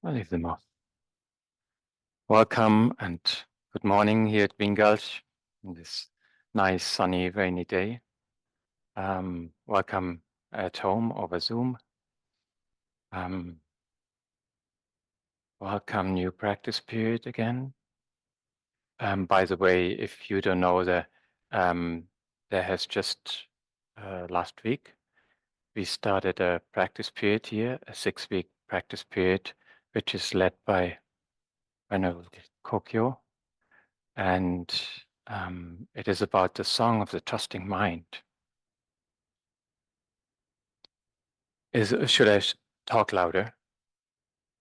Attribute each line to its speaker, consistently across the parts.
Speaker 1: I'll leave them off. Welcome and good morning here at Green Gulch on this nice, sunny, rainy day. Welcome at home over Zoom. Welcome new practice period again. By the way, if you don't know, there has just last week, we started a practice period here, a 6-week practice period, which is led by Venerable Kokyo. And it is about the song of the trusting mind. Should I talk louder?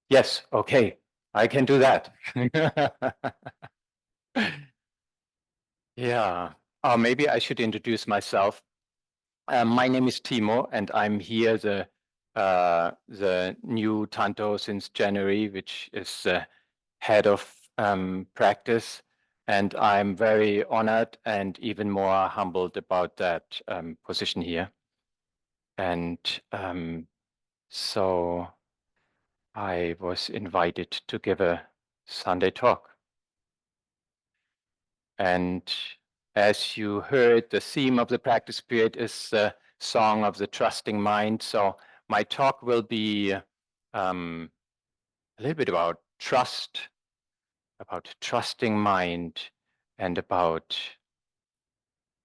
Speaker 1: Yes, okay, I can do that. Yeah, maybe I should introduce myself. My name is Thiemo, and I'm here the new tanto since January, which is head of practice. And I'm very honored and even more humbled about that position here. And so I was invited to give a Sunday talk. And as you heard, the theme of the practice period is the song of the trusting mind. So my talk will be a little bit about trust, about trusting mind, and about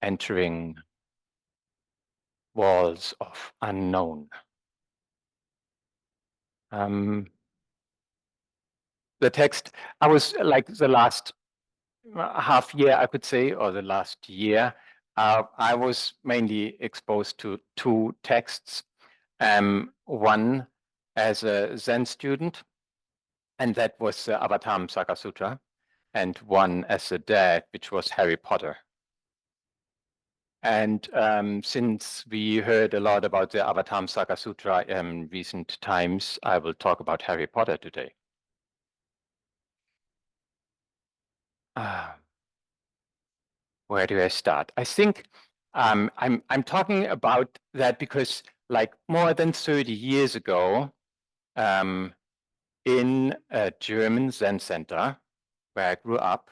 Speaker 1: entering walls of unknown. The text, I was like the last half year, I could say, or the last year, I was mainly exposed to 2 texts. One as a Zen student, and that was the Avatamsaka Sutra, and one as a dad, which was Harry Potter. And since we heard a lot about the Avatamsaka Sutra in recent times, I will talk about Harry Potter today. Where do I start? I think I'm talking about that because, like, more than 30 years ago, in a German Zen center where I grew up,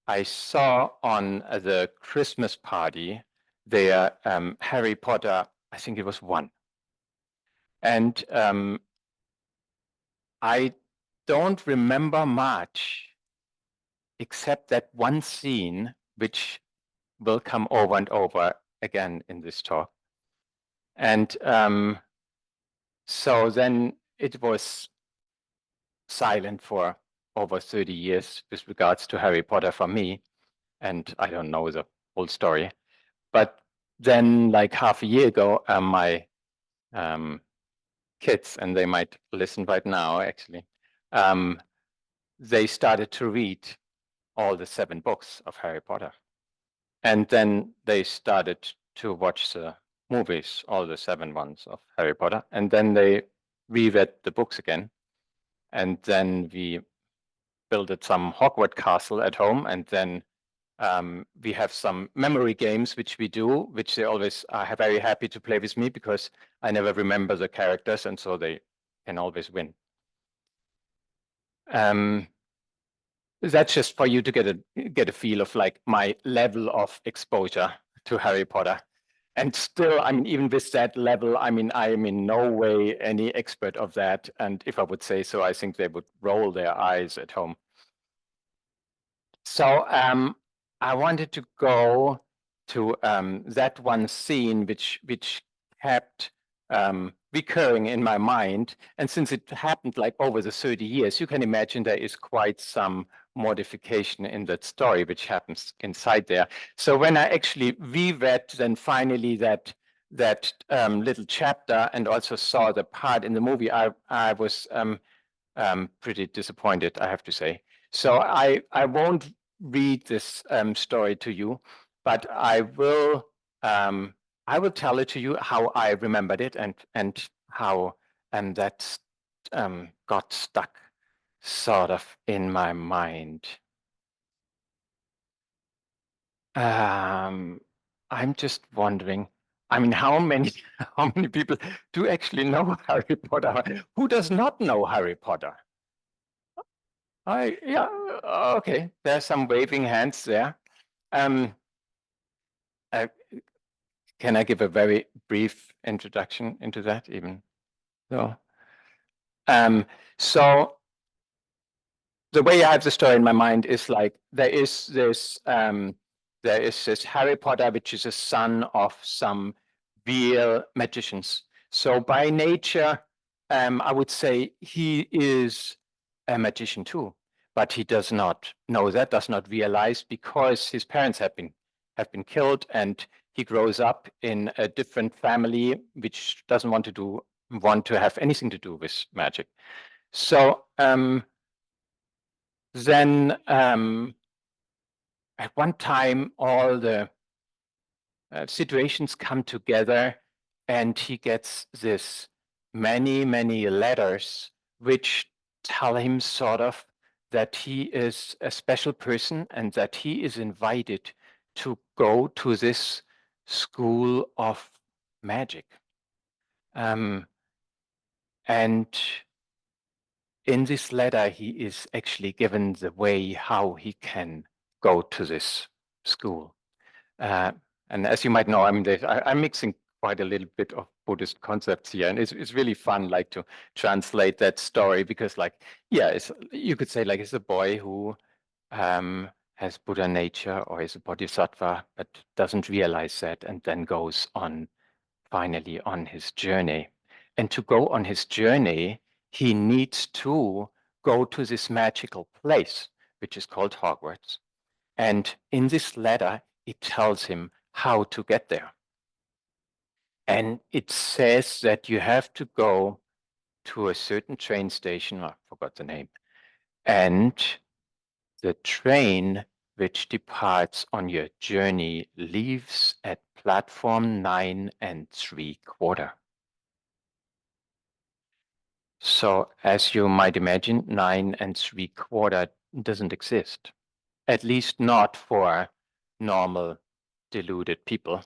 Speaker 1: I saw on the Christmas party there Harry Potter. I think it was 1, and I don't remember much except that one scene, which will come over and over again in this talk. And so then it was silent for over 30 years with regards to Harry Potter for me. And I don't know the whole story. But then, like half a year ago, my kids, and they might listen right now, actually, they started to read all the 7 books of Harry Potter. And then they started to watch the movies, all the 7 ones of Harry Potter. And then they reread the books again. And then we built some Hogwarts castle at home. And then we have some memory games, which we do, which they always are very happy to play with me because I never remember the characters. And so they can always win. That's just for you to get a feel of like my level of exposure to Harry Potter. And still, I mean, even with that level, I mean, I am in no way any expert of that. And if I would say so, I think they would roll their eyes at home. So I wanted to go to that one scene which kept recurring in my mind. And since it happened like over the 30 years, you can imagine there is quite some modification in that story which happens inside there. So when I actually reread then finally that little chapter and also saw the part in the movie, I was pretty disappointed, I have to say. So I won't read this story to you, but I will tell it to you how I remembered it and how that got stuck sort of in my mind. I'm just wondering, I mean, how many people do actually know Harry Potter? Who does not know Harry Potter? Yeah, okay. There's some waving hands there. Um, uh, can I give a very brief introduction into that even? So, um, so the way I have the story in my mind is like there is this Harry Potter, which is a son of some real magicians. So by nature, I would say he is a magician too, but he does not know that, does not realize because his parents have been killed, and he grows up in a different family which doesn't want to have anything to do with magic. So then at one time, all the situations come together, and he gets this many letters which tell him sort of that he is a special person and that he is invited to go to this school of magic. And in this letter, he is actually given the way how he can go to this school. Uh, and as you might know, I mean, I'm mixing quite a little bit of Buddhist concepts here, and it's really fun, like to translate that story because, like, yeah, you could say like it's a boy who has Buddha nature or is a bodhisattva, but doesn't realize that, and then goes on finally on his journey. And to go on his journey, he needs to go to this magical place, which is called Hogwarts. And in this letter, it tells him how to get there. And it says that you have to go to a certain train station, I forgot the name, and the train which departs on your journey leaves at platform 9 3/4. So as you might imagine, 9 3/4 doesn't exist, at least not for normal deluded people,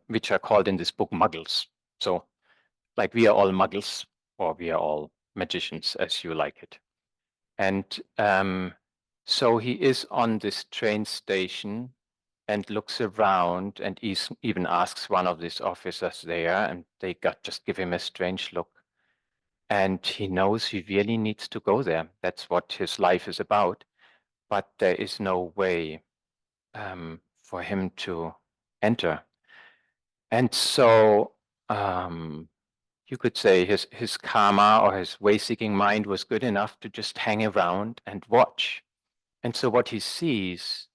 Speaker 1: which are called in this book muggles. So like we are all muggles, or we are all magicians, as you like it. And so he is on this train station and looks around and even asks one of these officers there, and they just give him a strange look. And he knows he really needs to go there. That's what his life is about. But there is no way for him to enter. And so you could say his karma or his way-seeking mind was good enough to just hang around and watch. And so what he sees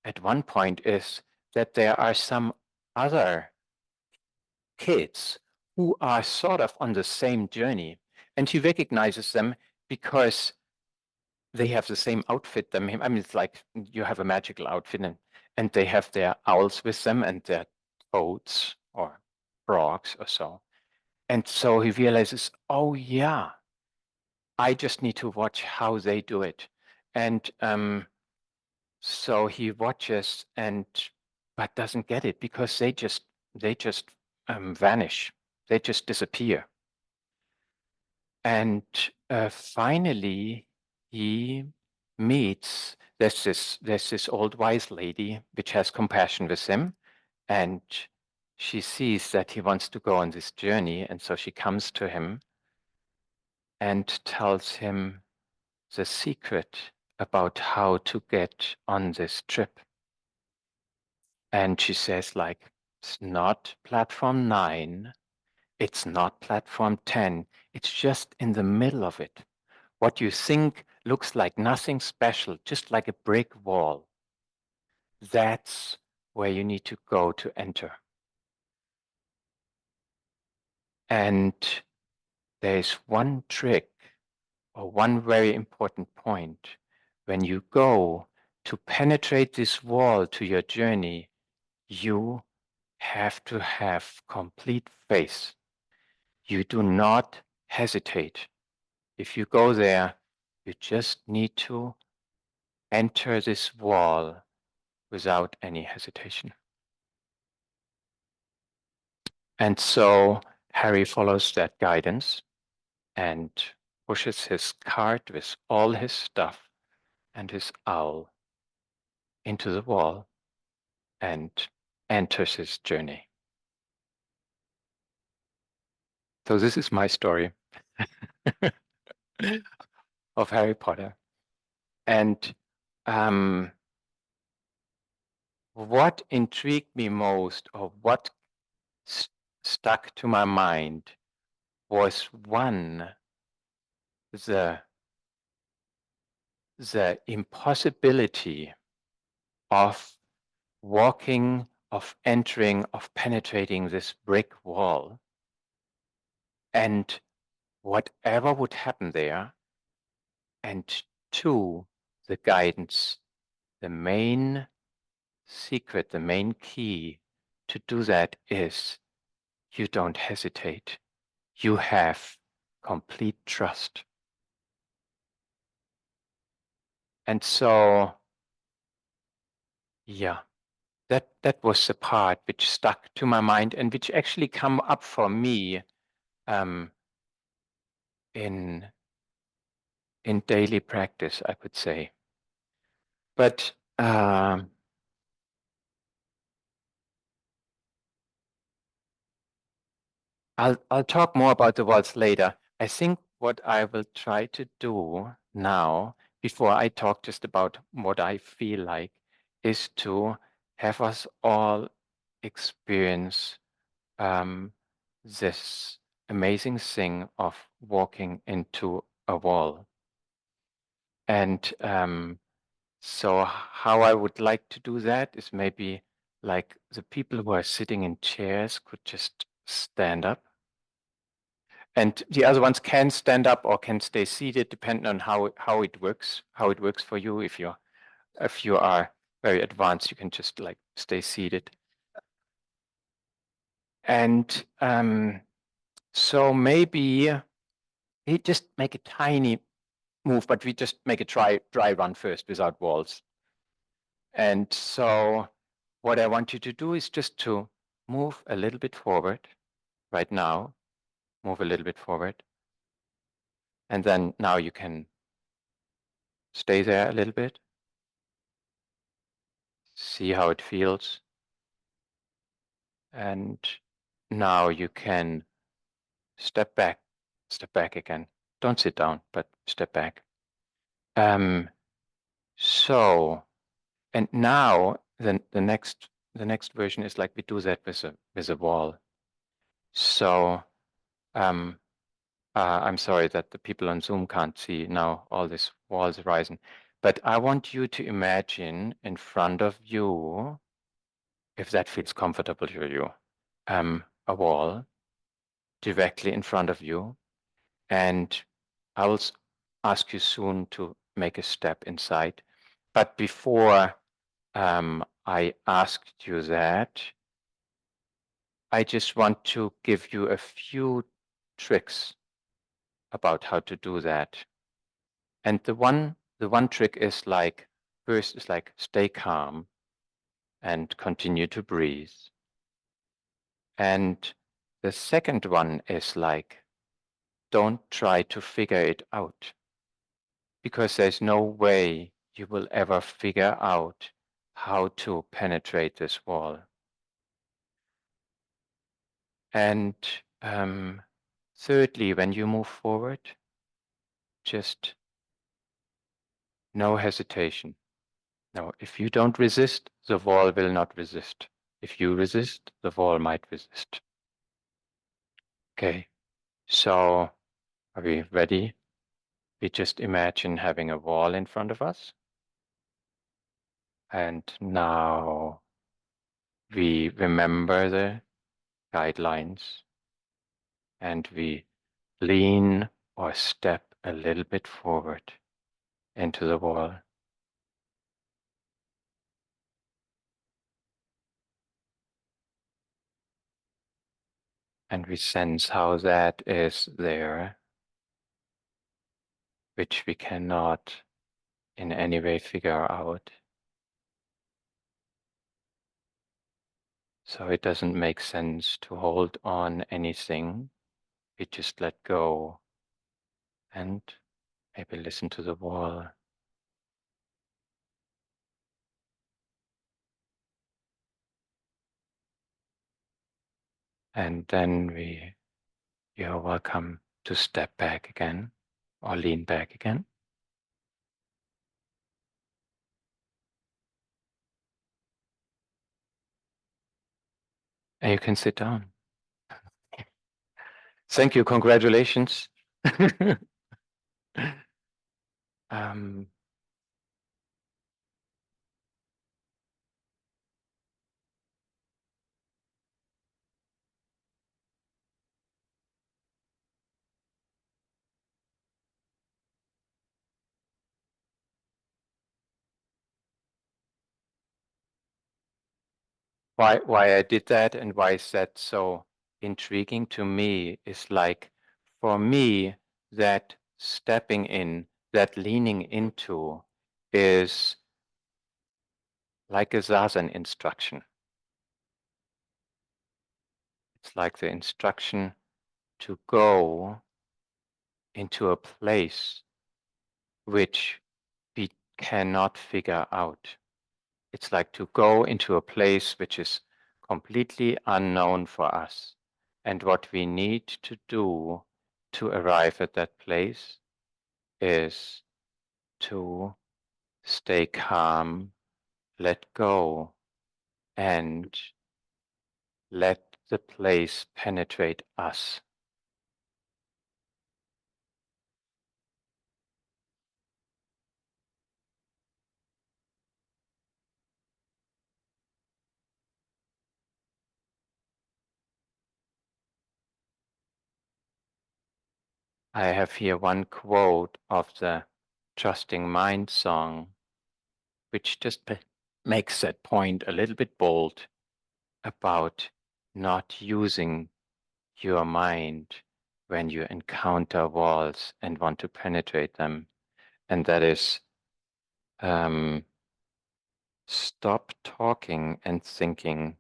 Speaker 1: at one point is that there are some other kids who are sort of on the same journey. And he recognizes them because they have the same outfit. I mean, it's like you have a magical outfit, and they have their owls with them and their toads or frogs or so. And so he realizes, oh yeah, I just need to watch how they do it. And so he watches but doesn't get it because they just vanish. They just disappear. And finally, he meets there's this old wise lady which has compassion with him, and she sees that he wants to go on this journey, and so she comes to him and tells him the secret about how to get on this trip. And she says, like, it's not platform 9, it's not platform 10, it's just in the middle of it. What you think looks like nothing special, just like a brick wall. That's where you need to go to enter. And there's one trick or one very important point. When you go to penetrate this wall to your journey, you have to have complete faith. You do not hesitate. If you go there, you just need to enter this wall without any hesitation. And so Harry follows that guidance and pushes his cart with all his stuff and his owl into the wall and enters his journey. So this is my story of Harry Potter. And what intrigued me most, or what stuck to my mind, was one, the impossibility of walking, of entering, of penetrating this brick wall. And whatever would happen there, and two, the guidance, the main secret, the main key to do that is you don't hesitate. You have complete trust. And so, yeah, that was the part which stuck to my mind and which actually come up for me in daily practice, I could say. But I'll talk more about the walls later. I think what I will try to do now, before I talk just about what I feel like, is to have us all experience this amazing thing of walking into a wall. And so how I would like to do that is maybe like the people who are sitting in chairs could just stand up. And the other ones can stand up or can stay seated, depending on how it works for you. If you are very advanced, you can just like stay seated. And so maybe we just make a tiny move, but we just make a dry run first without walls. And so what I want you to do is just to move a little bit forward right now, move a little bit forward. And then now you can stay there a little bit, see how it feels. And now you can step back again. Don't sit down, but step back. So, and now the next version is like we do that with a wall. So I'm sorry that the people on Zoom can't see now all these walls rising, but I want you to imagine in front of you, if that feels comfortable to you, a wall directly in front of you, and I will ask you soon to make a step inside. But before I asked you that, I just want to give you a few tricks about how to do that. And the one trick is like, first is like stay calm and continue to breathe. And the second one is like, don't try to figure it out, because there's no way you will ever figure out how to penetrate this wall. And thirdly, when you move forward, just no hesitation. No, if you don't resist, the wall will not resist. If you resist, the wall might resist. Okay, so are we ready? We just imagine having a wall in front of us. And now we remember the guidelines and we lean or step a little bit forward into the wall. And we sense how that is there, which we cannot in any way figure out. So it doesn't make sense to hold on anything. We just let go and maybe listen to the wall. And then you're welcome to step back again or lean back again. And you can sit down. Thank you. Congratulations. um, why I did that and why is that so intriguing to me is like, for me, that stepping in, that leaning into is like a zazen instruction. It's like the instruction to go into a place which we cannot figure out. It's like to go into a place which is completely unknown for us. And what we need to do to arrive at that place is to stay calm, let go, and let the place penetrate us. I have here one quote of the Trusting Mind song, which just makes that point a little bit bold about not using your mind when you encounter walls and want to penetrate them. And that is, stop talking and thinking,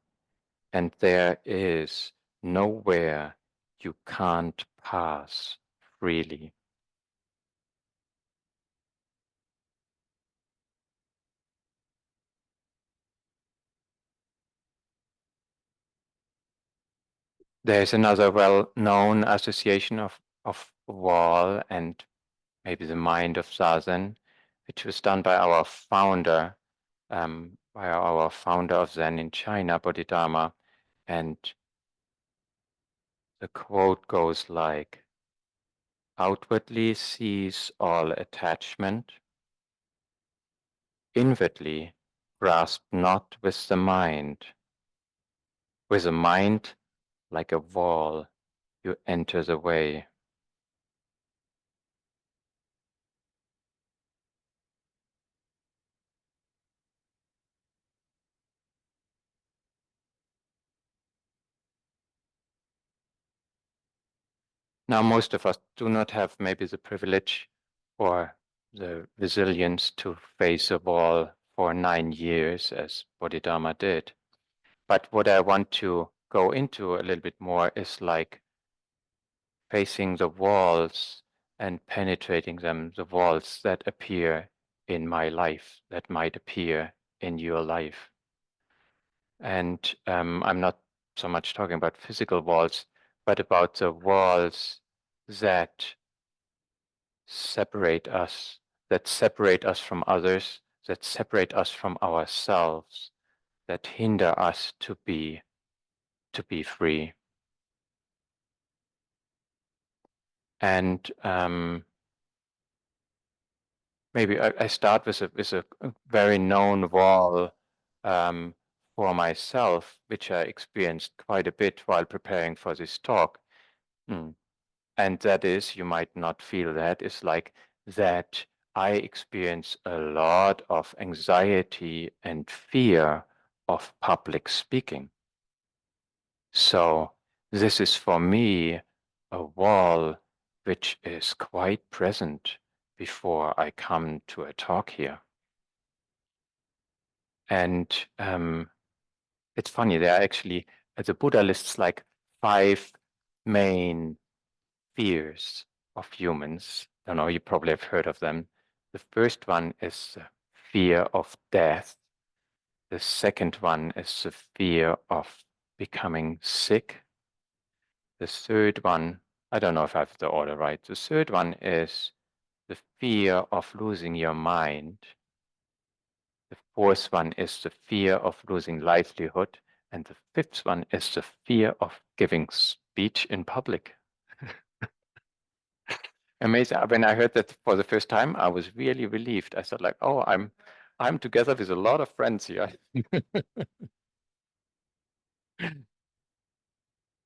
Speaker 1: and there is nowhere you can't pass freely. There's another well-known association of wall and maybe the mind of Zazen, which was done by our founder, of Zen in China, Bodhidharma. And the quote goes like, outwardly cease all attachment, inwardly grasp not with the mind. With a mind like a wall, you enter the way. Now, most of us do not have maybe the privilege or the resilience to face a wall for 9 years as Bodhidharma did. But what I want to go into a little bit more is like facing the walls and penetrating them, the walls that appear in my life, that might appear in your life. And I'm not so much talking about physical walls, but about the walls that separate us, from others, that separate us from ourselves, that hinder us to be free. And maybe I start with a very known wall for myself, which I experienced quite a bit while preparing for this talk. And that is, you might not feel that, is like that I experience a lot of anxiety and fear of public speaking. So this is for me a wall which is quite present before I come to a talk here. And it's funny, there are actually, the Buddha lists like 5 main fears of humans. I don't know, you probably have heard of them. The first one is the fear of death. The second one is the fear of becoming sick. The third one, I don't know if I have the order right. The third one is the fear of losing your mind. The fourth one is the fear of losing livelihood. And the fifth one is the fear of giving speech in public. Amazing. When I heard that for the first time, I was really relieved. I thought like, oh, I'm together with a lot of friends here.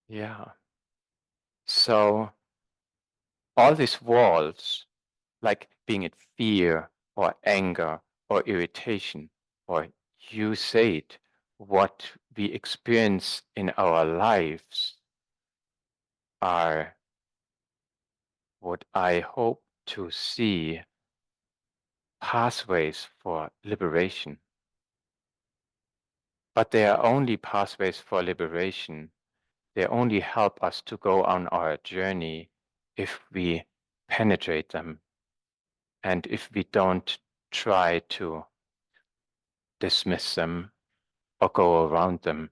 Speaker 1: Yeah. So all these walls, like being it fear or anger or irritation, or you say it, what we experience in our lives are what I hope to see pathways for liberation. But they are only pathways for liberation. They only help us to go on our journey if we penetrate them and if we don't try to dismiss them or go around them.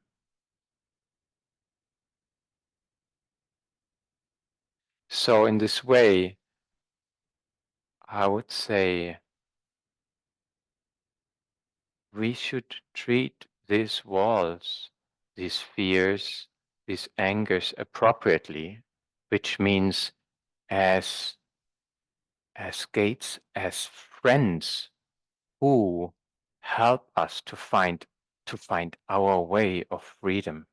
Speaker 1: So in this way, I would say we should treat these walls, these fears, these angers appropriately, which means as gates, as friends who help us to find our way of freedom.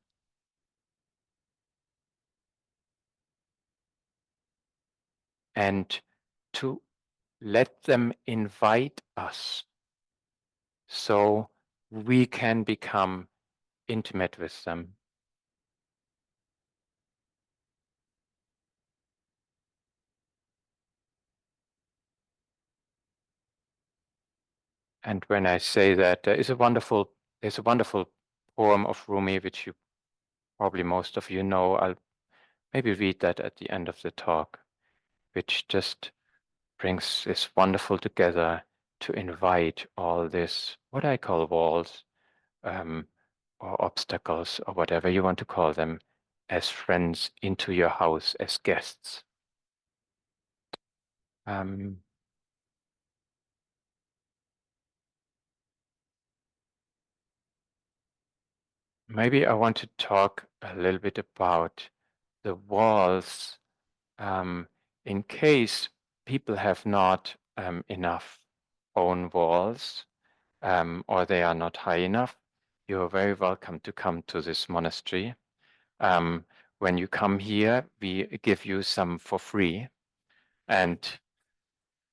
Speaker 1: And to let them invite us so we can become intimate with them. And when I say that, there's a wonderful poem of Rumi, which you probably most of you know. I'll maybe read that at the end of the talk, which just brings this wonderful together to invite all this, what I call walls, or obstacles, or whatever you want to call them, as friends into your house, as guests. Maybe I want to talk a little bit about the walls, in case people have not enough own walls, or they are not high enough. You're very welcome to come to this monastery. When you come here, we give you some for free, and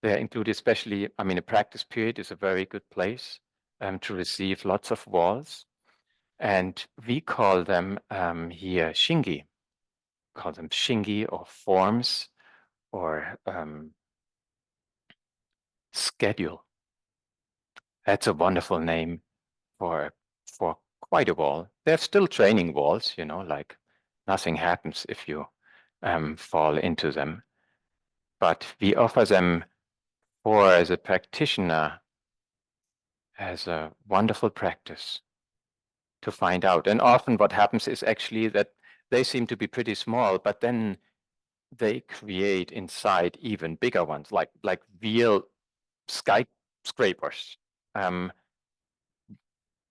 Speaker 1: they include especially, I mean, a practice period is a very good place to receive lots of walls. And we call them here shingi, call them shingi or forms or schedule. That's a wonderful name for quite a wall. They're still training walls, you know, like nothing happens if you fall into them. But we offer them for as a practitioner as a wonderful practice to find out. And often what happens is actually that they seem to be pretty small, but then they create inside even bigger ones, like real skyscrapers,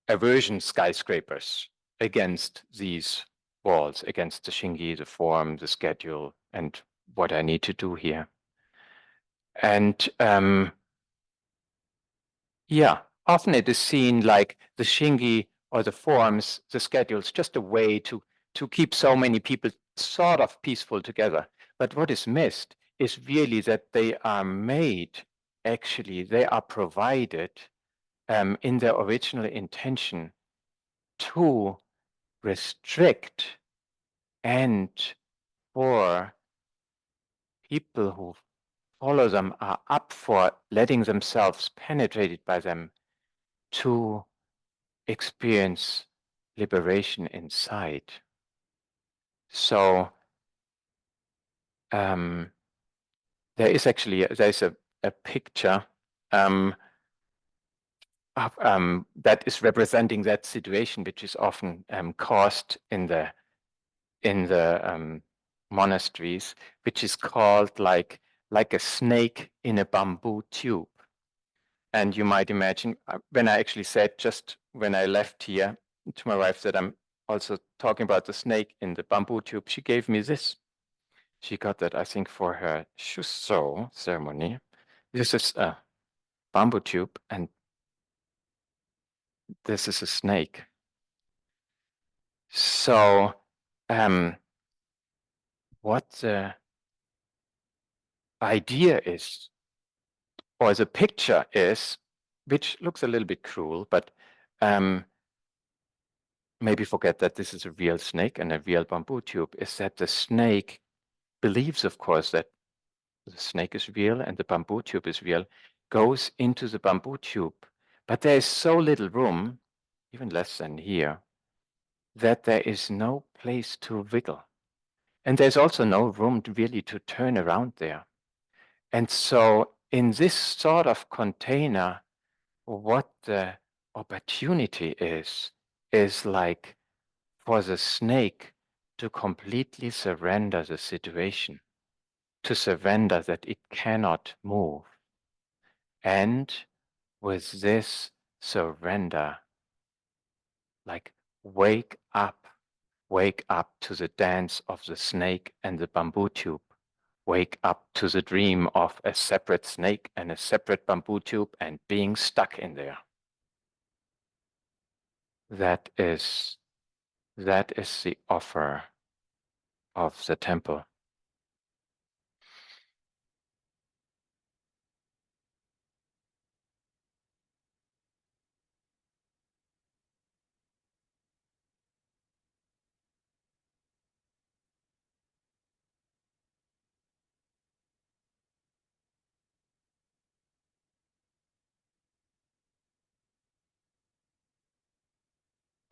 Speaker 1: aversion skyscrapers against these walls, against the shingi, the form, the schedule, and what I need to do here. And yeah, often it is seen like the shingi or the forms, the schedules, just a way to keep so many people sort of peaceful together. But what is missed is really that they are made, actually, they are provided in their original intention to restrict and for people who follow them are up for letting themselves penetrated by them to experience liberation inside. So there is actually there's a picture that is representing that situation, which is often caused in the monasteries, which is called like a snake in a bamboo tube. And you might imagine when I actually said just when I left here to my wife that I'm also talking about the snake in the bamboo tube, she gave me this. She got that, I think, for her shuso ceremony. This is a bamboo tube, and this is a snake. So, what the idea is, or the picture is, which looks a little bit cruel, but maybe forget that this is a real snake and a real bamboo tube, is that the snake believes, of course, that the snake is real and the bamboo tube is real, goes into the bamboo tube. But there is so little room, even less than here, that there is no place to wiggle. And there's also no room really to turn around there. And so in this sort of container, what the opportunity is like for the snake to completely surrender the situation, to surrender that it cannot move. And with this surrender, like wake up to the dance of the snake and the bamboo tube. Wake up to the dream of a separate snake and a separate bamboo tube and being stuck in there. That is the offer of the temple.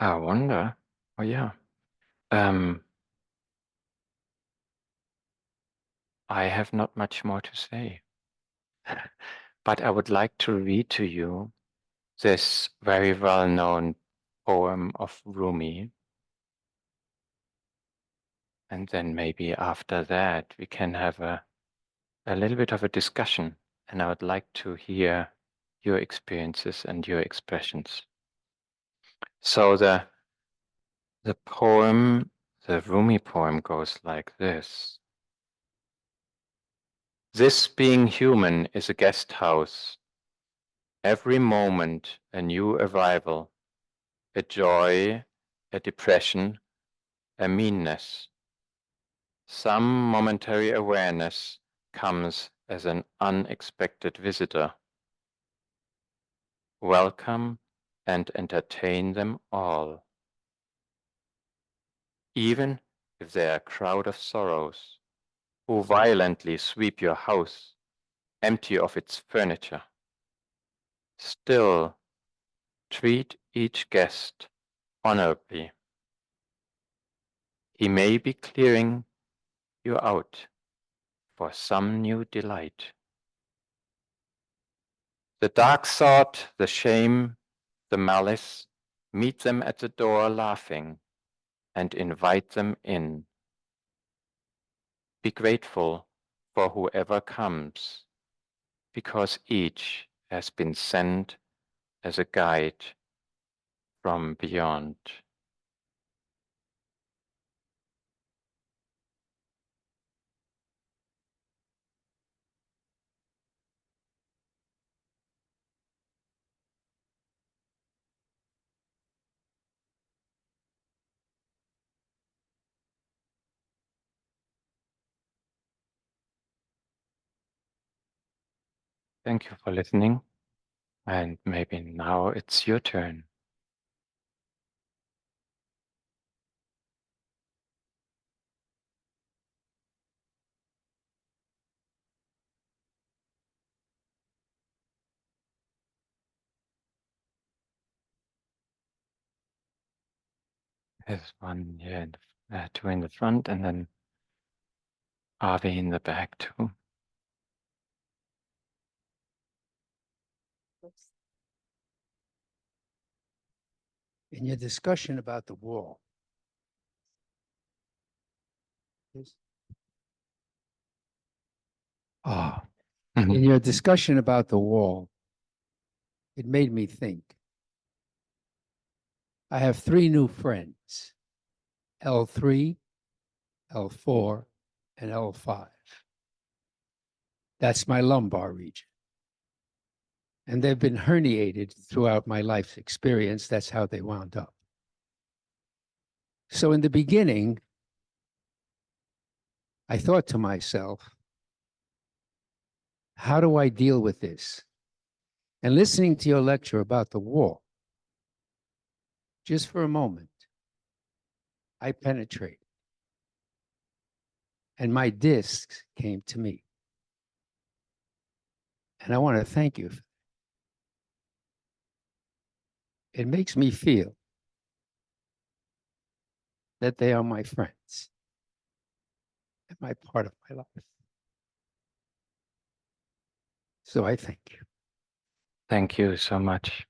Speaker 1: I wonder, oh yeah, I have not much more to say, but I would like to read to you this very well-known poem of Rumi. And then maybe after that, we can have a little bit of a discussion. And I would like to hear your experiences and your expressions. So the poem, the Rumi poem goes like this. This being human is a guest house. Every moment a new arrival, a joy, a depression, a meanness. Some momentary awareness comes as an unexpected visitor. Welcome and entertain them all. Even if they are a crowd of sorrows, who violently sweep your house, empty of its furniture. Still, treat each guest honorably. He may be clearing you out for some new delight. The dark thought, the shame, the malice, meet them at the door laughing and invite them in. Be grateful for whoever comes, because each has been sent as a guide from beyond. Thank you for listening, and maybe now it's your turn. There's one here, two in the front, and then Avi in the back too.
Speaker 2: In your discussion about the wall, Ah,
Speaker 1: Mhm.
Speaker 2: in your discussion about the wall, it made me think. I have three new friends, L3, L4, and L5. That's my lumbar region. And they've been herniated throughout my life's experience. That's how they wound up. So in the beginning, I thought to myself, how do I deal with this? And listening to your lecture about the wall, just for a moment, I penetrated and my discs came to me. And I want to thank you. It makes me feel that they are my friends and my part of my life. So I thank you.
Speaker 1: Thank you so much.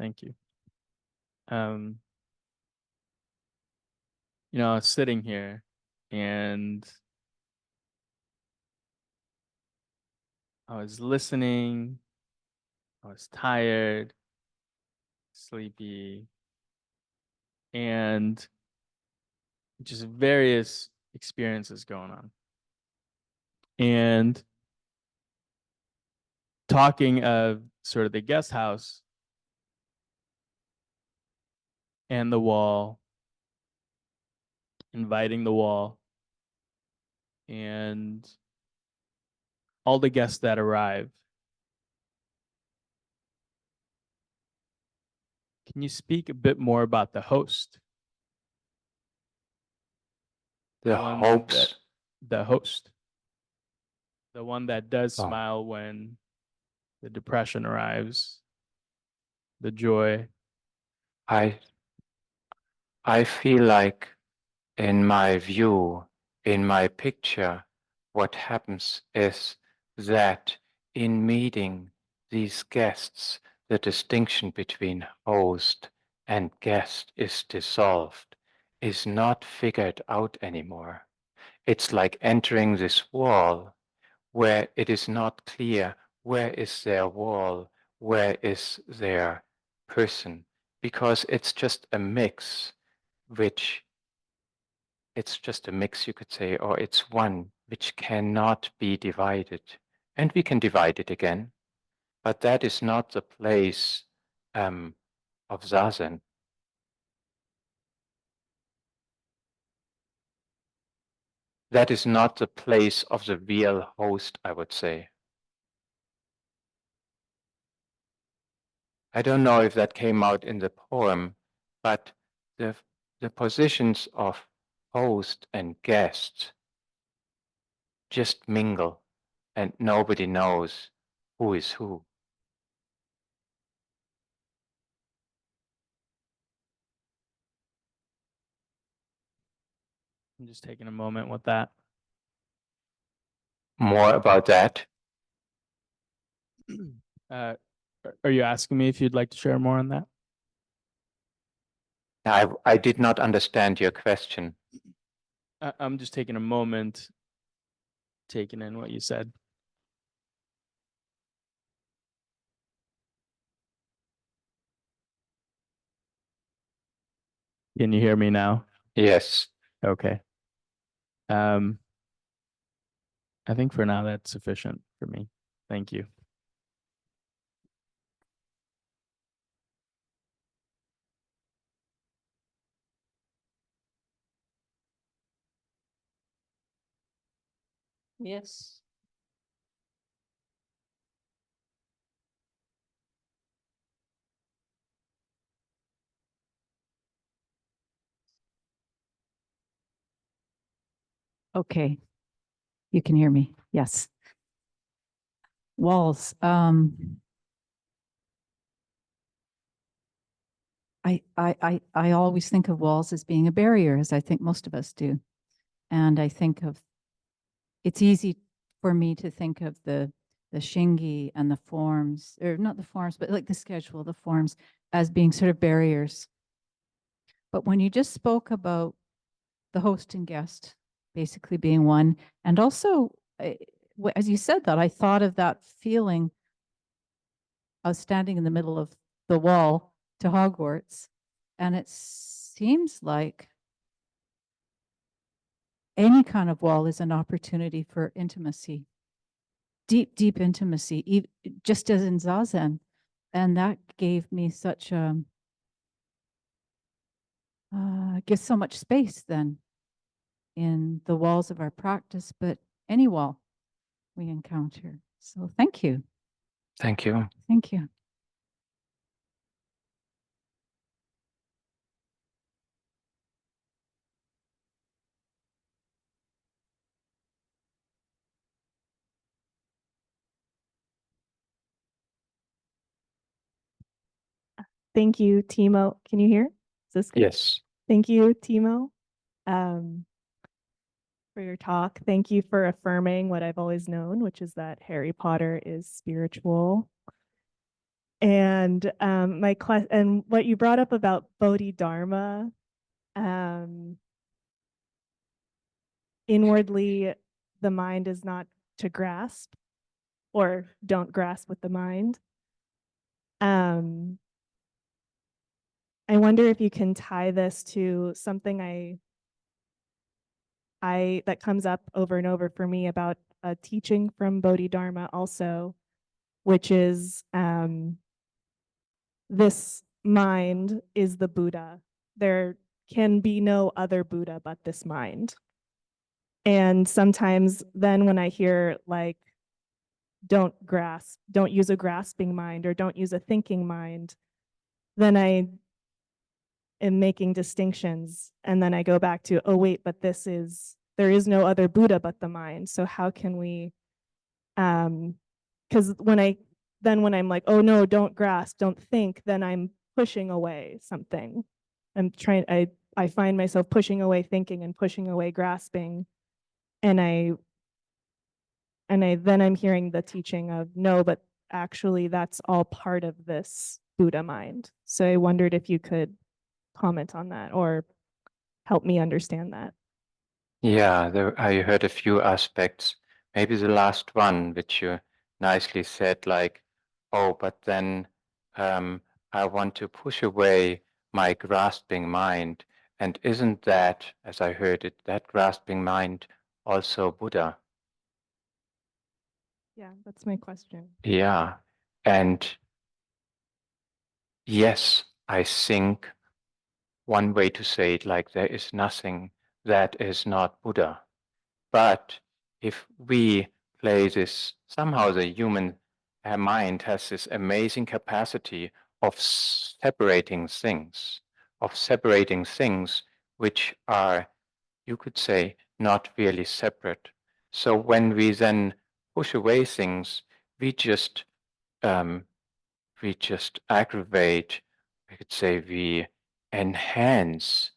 Speaker 3: Thank you. Um, I was sitting here and I was listening. I was tired, sleepy, and just various experiences going on. And talking of sort of the guest house and the wall, inviting the wall, and all the guests that arrive. Can you speak a bit more about the host?
Speaker 1: The
Speaker 3: one
Speaker 1: hopes.
Speaker 3: the host, the one that does
Speaker 1: Oh.
Speaker 3: smile when the depression arrives, the joy.
Speaker 1: I feel like in my view, in my picture, what happens is that in meeting these guests, the distinction between host and guest is dissolved, is not figured out anymore. It's like entering this wall where it is not clear where is their wall, where is their person, because it's just a mix, which it's just a mix, you could say, or it's one which cannot be divided. And we can divide it again, but that is not the place of Zazen. That is not the place of the real host, I would say. I don't know if that came out in the poem, but the, the positions of host and guest just mingle and nobody knows who is who.
Speaker 3: I'm just taking a moment with that.
Speaker 1: More about that?
Speaker 3: Are you asking me if you'd like to share more on that?
Speaker 1: I did not understand your question.
Speaker 3: I'm just taking a moment, taking in what you said. Can you hear me now?
Speaker 1: Yes.
Speaker 3: Okay. I think for now that's sufficient for me. Thank you.
Speaker 4: Yes. Okay. You can hear me. Yes. Walls. I always think of walls as being a barrier, as I think most of us do. And I think of, it's easy for me to think of the shingi and the forms, or not the forms, but like the schedule, the forms, as being sort of barriers. But when you just spoke about the host and guest basically being one, and also, as you said that, I thought of that feeling of standing in the middle of the wall to Hogwarts. And it seems like any kind of wall is an opportunity for intimacy, deep, deep intimacy, just as in Zazen. And that gave me such a, gives so much space then in the walls of our practice, but any wall we encounter. So thank you.
Speaker 1: Thank you.
Speaker 4: Thank you.
Speaker 5: Thank you, Thiemo. Can you hear? Is this good?
Speaker 1: Yes.
Speaker 5: Thank you, Thiemo, for your talk. Thank you for affirming what I've always known, which is that Harry Potter is spiritual. And my question, and what you brought up about Bodhidharma, inwardly, the mind is not to grasp, or don't grasp with the mind. I wonder if you can tie this to something that comes up over and over for me about a teaching from Bodhidharma also, which is this mind is the Buddha. There can be no other Buddha but this mind. And sometimes then when I hear like, don't use a grasping mind, or don't use a thinking mind, then I am making distinctions. And then I go back to, oh wait, but there is no other Buddha but the mind. So how can we, because when I'm like, oh no, don't grasp, don't think, then I'm pushing away something. I find myself pushing away thinking and pushing away grasping. And then I'm hearing the teaching of, no, but actually that's all part of this Buddha mind. So I wondered if you could comment on that or help me understand that.
Speaker 1: Yeah, I heard a few aspects. Maybe the last one, which you nicely said, like, oh, but then I want to push away my grasping mind. And isn't that, as I heard it, that grasping mind also Buddha?
Speaker 5: Yeah, that's my question.
Speaker 1: Yeah. And yes, I think one way to say it, like, there is nothing that is not Buddha. But if we play this, somehow the human mind has this amazing capacity of separating things, which are, you could say, not really separate. So when we then push away things, we just aggravate, we could say we enhance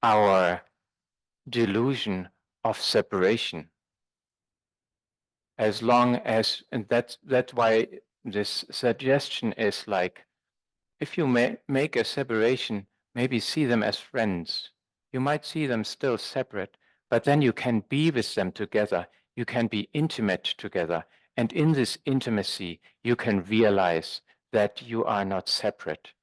Speaker 1: our delusion of separation. As long as, and that's why this suggestion is like, if you make a separation, maybe see them as friends. You might see them still separate, but then you can be with them together. You can be intimate together. And in this intimacy, you can realize that you are not separate.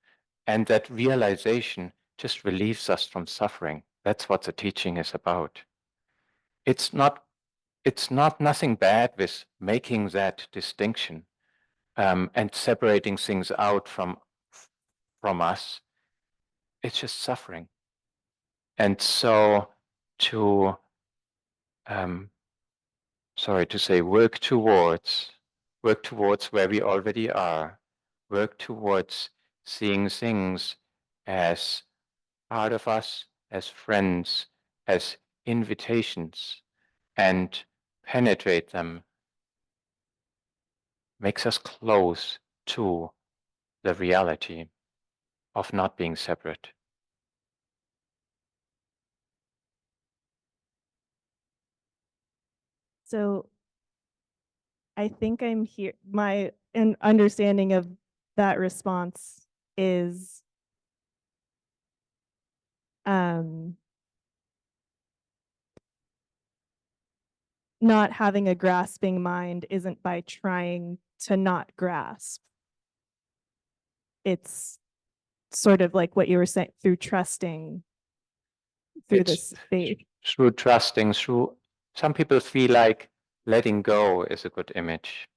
Speaker 1: And that realization just relieves us from suffering. That's what the teaching is about. It's not nothing bad with making that distinction and separating things out from us. It's just suffering. And so to, sorry to say, work towards where we already are, work towards seeing things as part of us, as friends, as invitations, and penetrate them makes us close to the reality of not being separate.
Speaker 5: So I think I'm here. My understanding of that response is not having a grasping mind isn't by trying to not grasp. It's sort of like what you were saying, through trusting, through
Speaker 1: It's
Speaker 5: this faith.
Speaker 1: through trusting, through some people feel like letting go is a good image.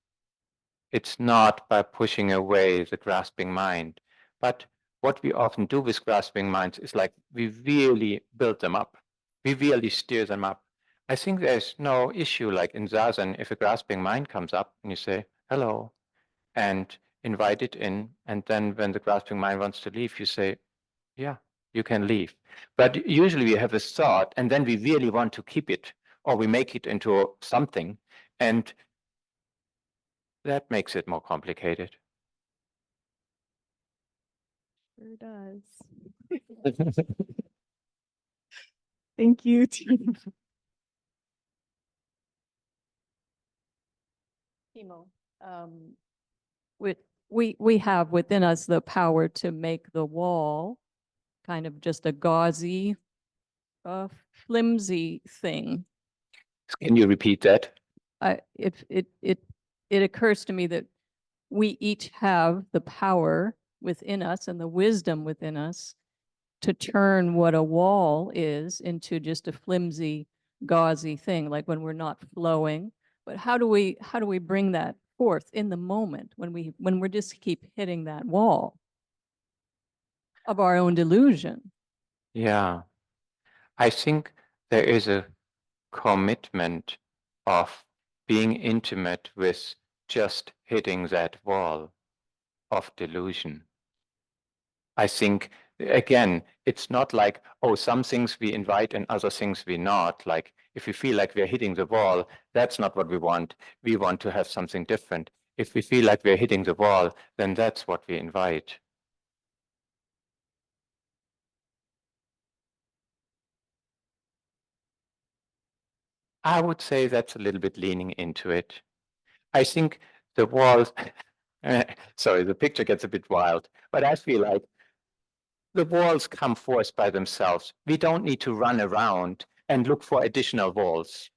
Speaker 1: It's not by pushing away the grasping mind, but what we often do with grasping minds is like we really build them up. We really steer them up. I think there's no issue like in Zazen, if a grasping mind comes up and you say, hello, and invite it in. And then when the grasping mind wants to leave, you say, yeah, you can leave. But usually we have a thought and then we really want to keep it or we make it into something. And that makes it more complicated.
Speaker 5: Sure does. Thank you.
Speaker 6: Thiemo, we have within us the power to make the wall kind of just a gauzy, flimsy thing.
Speaker 1: Can you repeat that?
Speaker 6: It occurs to me that we each have the power within us and the wisdom within us to turn what a wall is into just a flimsy, gauzy thing, like when we're not flowing. But how do we bring that forth in the moment when we're just keep hitting that wall of our own delusion?
Speaker 1: Yeah, I think there is a commitment of being intimate with just hitting that wall of delusion. I think, again, it's not like, oh, some things we invite and other things we not. Like, if we feel like we're hitting the wall, that's not what we want. We want to have something different. If we feel like we're hitting the wall, then that's what we invite. I would say that's a little bit leaning into it. I think the walls, sorry, the picture gets a bit wild, but I feel like the walls come forth by themselves. We don't need to run around and look for additional walls.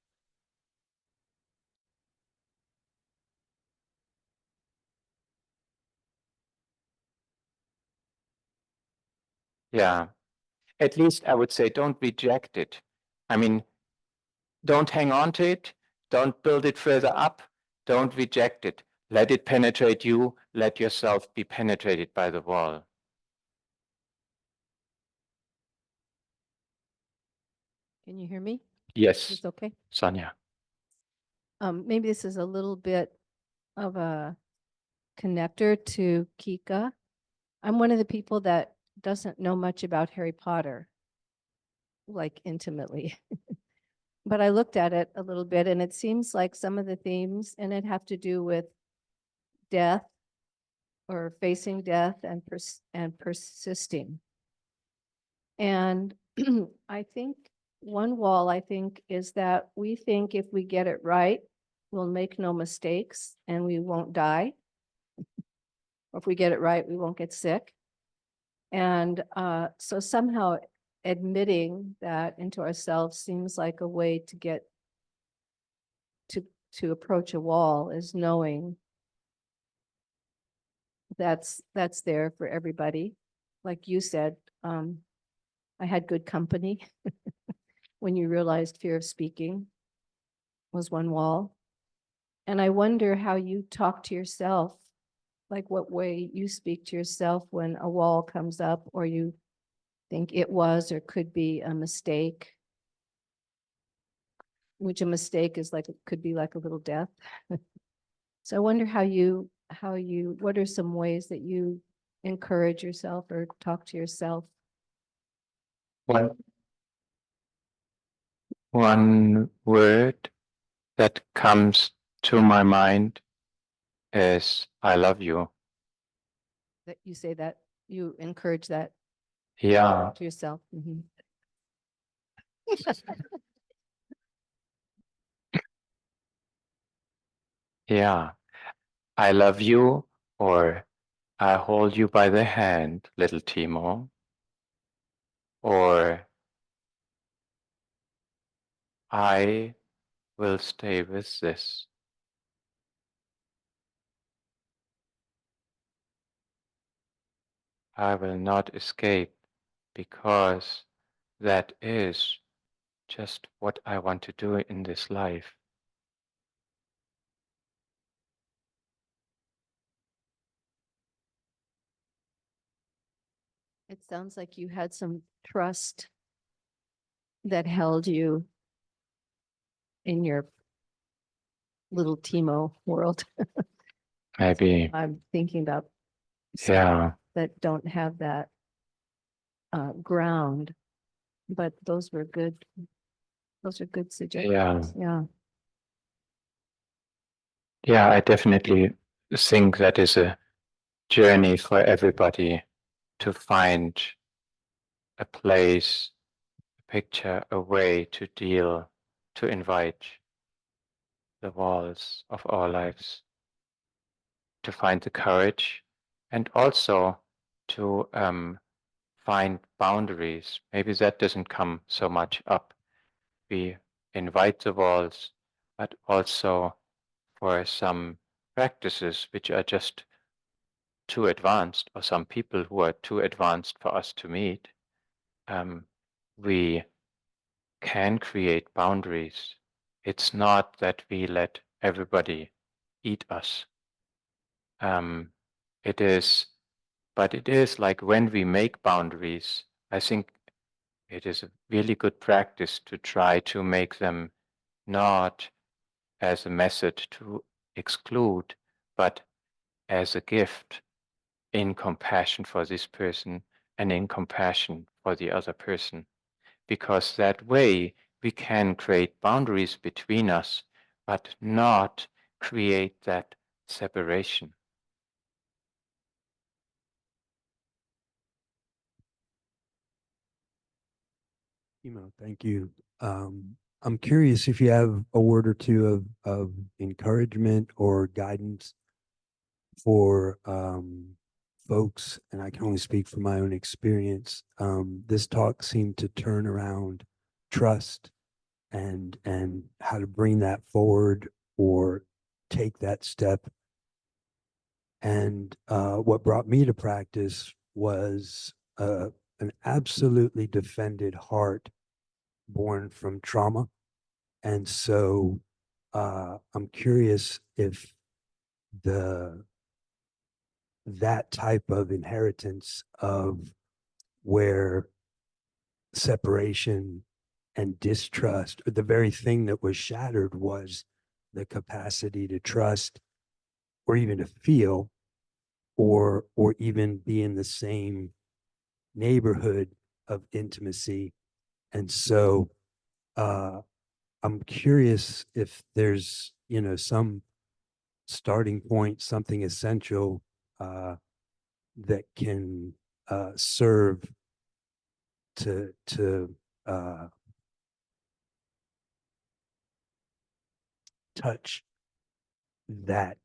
Speaker 1: Yeah, at least I would say don't reject it. I mean, don't hang on to it. Don't build it further up. Don't reject it. Let it penetrate you. Let yourself be penetrated by the wall.
Speaker 7: Can you hear me?
Speaker 1: Yes,
Speaker 7: It's okay.
Speaker 1: Sonia.
Speaker 7: Maybe this is a little bit of a connector to Kika. I'm one of the people that doesn't know much about Harry Potter, like intimately. But I looked at it a little bit and it seems like some of the themes in it have to do with death or facing death and persisting. And I think one wall, I think, is that we think if we get it right, we'll make no mistakes and we won't die. Or if we get it right, we won't get sick. And so somehow admitting that into ourselves seems like a way to get to approach a wall, is knowing that's there for everybody. Like you said, I had good company when you realized fear of speaking was one wall. And I wonder how you talk to yourself, like what way you speak to yourself when a wall comes up or you think it was or could be a mistake, which a mistake is like, it could be like a little death. So I wonder how you, what are some ways that you encourage yourself or talk to yourself?
Speaker 1: One word that comes to my mind is I love you.
Speaker 7: That you say that, you encourage that
Speaker 1: Yeah,
Speaker 7: to yourself. Mhm.
Speaker 1: yeah. I love you, or I hold you by the hand, little Thiemo, or I will stay with this. I will not escape because that is just what I want to do in this life.
Speaker 7: It sounds like you had some trust that held you in your little Timo world.
Speaker 1: Maybe,
Speaker 7: I'm thinking about some
Speaker 1: yeah,
Speaker 7: that don't have that ground, but those are good suggestions. Yeah.
Speaker 1: yeah, I definitely think that is a journey for everybody to find a place, a picture, a way to deal, to invite the walls of our lives, to find the courage, and also to find boundaries. Maybe that doesn't come so much up. We invite the walls, but also for some practices which are just too advanced, or some people who are too advanced for us to meet, we can create boundaries. It's not that we let everybody eat us. It is, but it is like when we make boundaries, I think it is a really good practice to try to make them not as a method to exclude, but as a gift in compassion for this person and in compassion for the other person. Because that way we can create boundaries between us, but not create that separation.
Speaker 8: Thank you. I'm curious if you have a word or two of encouragement or guidance for folks, and I can only speak from my own experience. This talk seemed to turn around trust and how to bring that forward or take that step. And what brought me to practice was an absolutely defended heart born from trauma. And so I'm curious if that type of inheritance of where separation and distrust, or the very thing that was shattered was the capacity to trust or even to feel or even be in the same neighborhood of intimacy. And so I'm curious if there's, some starting point, something essential that can serve to touch that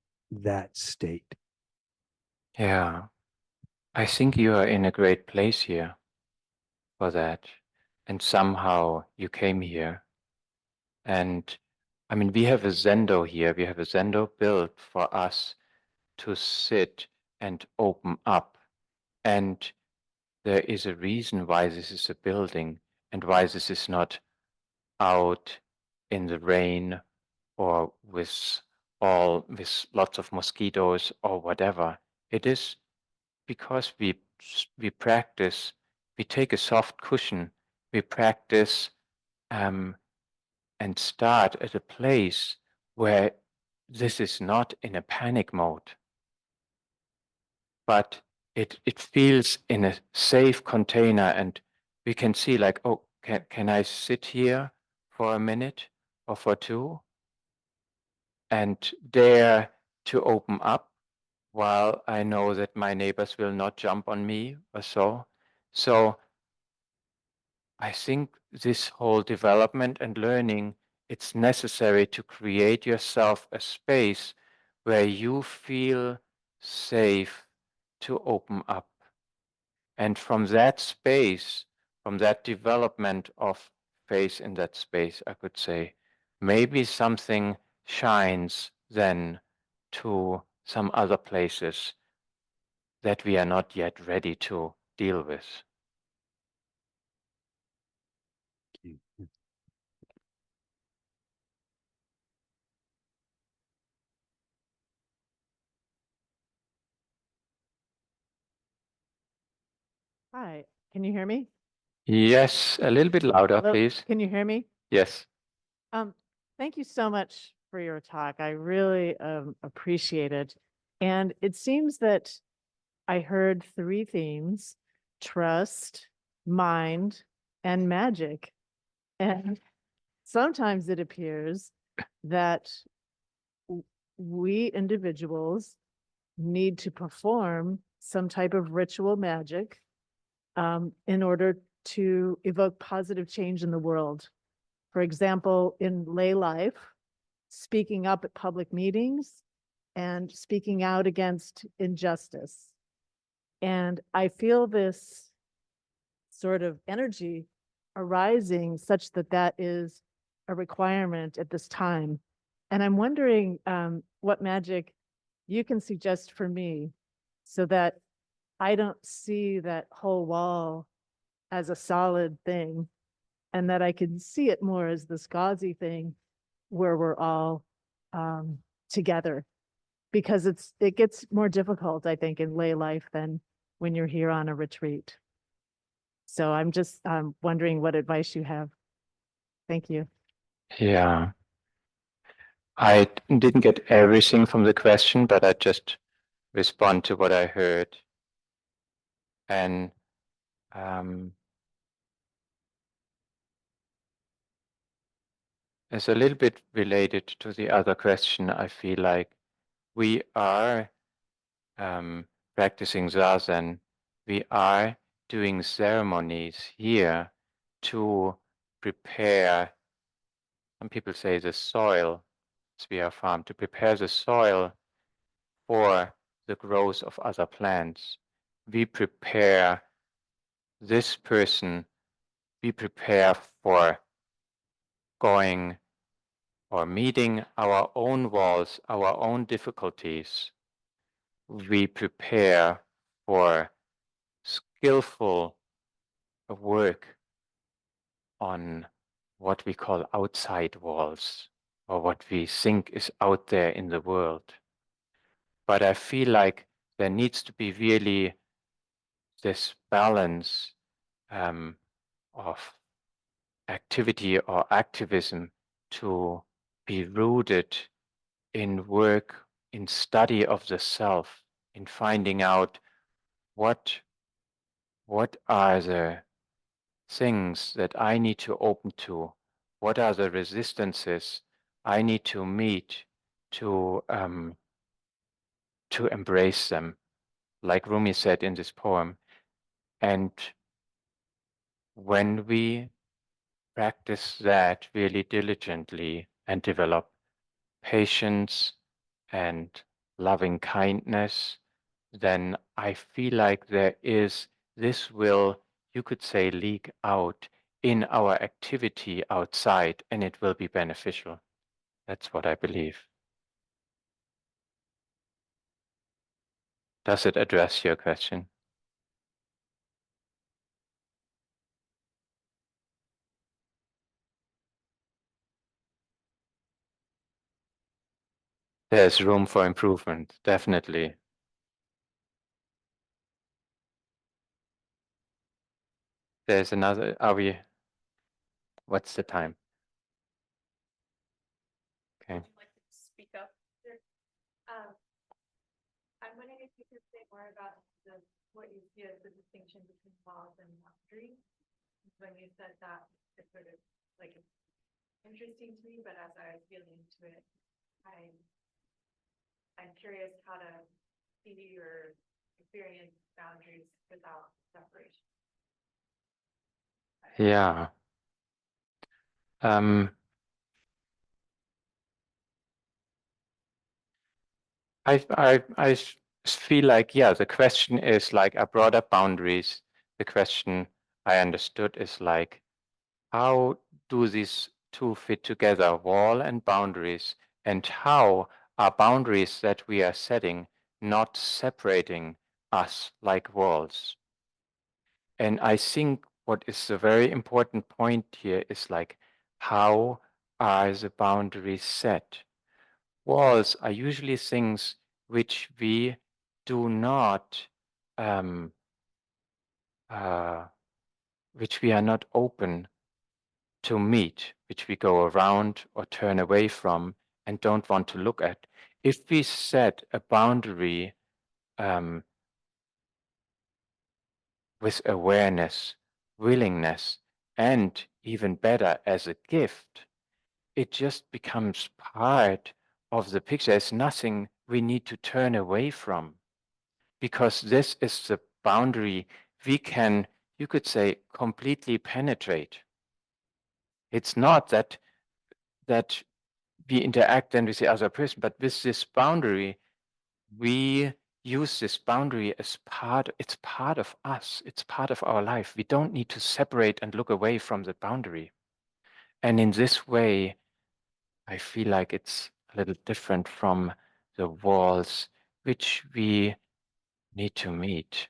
Speaker 8: state.
Speaker 1: Yeah, I think you are in a great place here for that. And somehow you came here. And I mean, we have a Zendo here. We have a Zendo built for us to sit and open up. And there is a reason why this is a building and why this is not out in the rain or with lots of mosquitoes or whatever. It is because we practice, we take a soft cushion, we practice and start at a place where this is not in a panic mode, but it feels in a safe container, and we can see like, oh, can I sit here for a minute or for two? and dare to open up, while I know that my neighbors will not jump on me or so. So I think this whole development and learning, it's necessary to create yourself a space where you feel safe to open up. And from that space, from that development of faith in that space, I could say, maybe something shines then to some other places that we are not yet ready to deal with.
Speaker 9: Hi, can you hear me?
Speaker 1: Yes, a little bit louder,
Speaker 9: Hello,
Speaker 1: please.
Speaker 9: can you hear me?
Speaker 1: Yes.
Speaker 9: Thank you so much for your talk. I really appreciate it. And it seems that I heard three themes: trust, mind, and magic. And sometimes it appears that we individuals need to perform some type of ritual magic in order to evoke positive change in the world. For example, in lay life, speaking up at public meetings and speaking out against injustice. And I feel this sort of energy arising such that that is a requirement at this time. And I'm wondering what magic you can suggest for me so that I don't see that whole wall as a solid thing, and that I can see it more as this gauzy thing where we're all together, because it gets more difficult, I think, in lay life than when you're here on a retreat. So I'm just wondering what advice you have. Thank you.
Speaker 1: Yeah. I didn't get everything from the question, but I just respond to what I heard. And it's a little bit related to the other question. I feel like we are practicing Zazen. We are doing ceremonies here to prepare, some people say the soil, Sphere Farm, to prepare the soil for the growth of other plants. We prepare this person, we prepare for going or meeting our own walls, our own difficulties. We prepare for skillful work on what we call outside walls, or what we think is out there in the world. But I feel like there needs to be really this balance of activity or activism to be rooted in work, in study of the self, in finding out what are the things that I need to open to, what are the resistances I need to meet to embrace them, like Rumi said in this poem. And when we practice that really diligently and develop patience and loving kindness, then I feel like this will, you could say, leak out in our activity outside, and it will be beneficial. That's what I believe. Does it address your question? There's room for improvement, definitely. There's another, what's the time? Okay.
Speaker 10: Speak up. I'm wondering if you could say more about what you see as the distinction between walls and boundaries. When you said that, it's sort of like interesting to me, but as I was feeling into it, I'm curious how to see or experience boundaries without separation.
Speaker 1: Yeah. I feel like, yeah, the question is like a broader boundaries. The question I understood is like, how do these two fit together, wall and boundaries? And how are boundaries that we are setting not separating us like walls? And I think what is a very important point here is like, how are the boundaries set? Walls are usually things which we do not, which we are not open to meet, which we go around or turn away from and don't want to look at. If we set a boundary with awareness, willingness, and even better as a gift, it just becomes part of the picture. There's nothing we need to turn away from, because this is the boundary we can, you could say, completely penetrate. It's not that we interact then with the other person, but with this boundary, we use this boundary as it's part of us, it's part of our life. We don't need to separate and look away from the boundary. And in this way, I feel like it's a little different from the walls which we need to meet.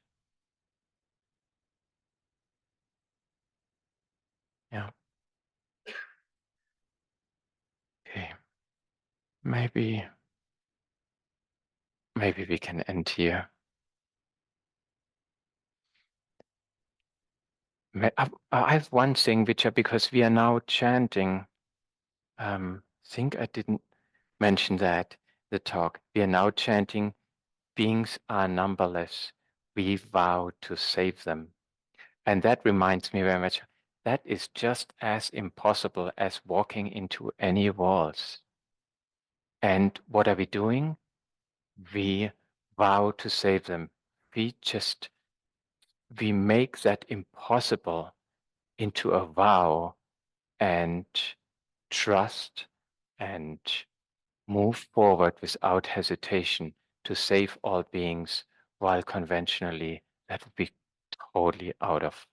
Speaker 1: Yeah. Okay. Maybe we can end here. I have one thing which because we are now chanting, think I didn't mention that, the talk. We are now chanting, beings are numberless. We vow to save them. And that reminds me very much, that is just as impossible as walking into any walls. And what are we doing? We vow to save them. We make that impossible into a vow and trust and move forward without hesitation to save all beings, while conventionally that would be totally out of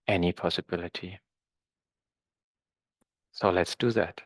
Speaker 1: any possibility. So let's do that.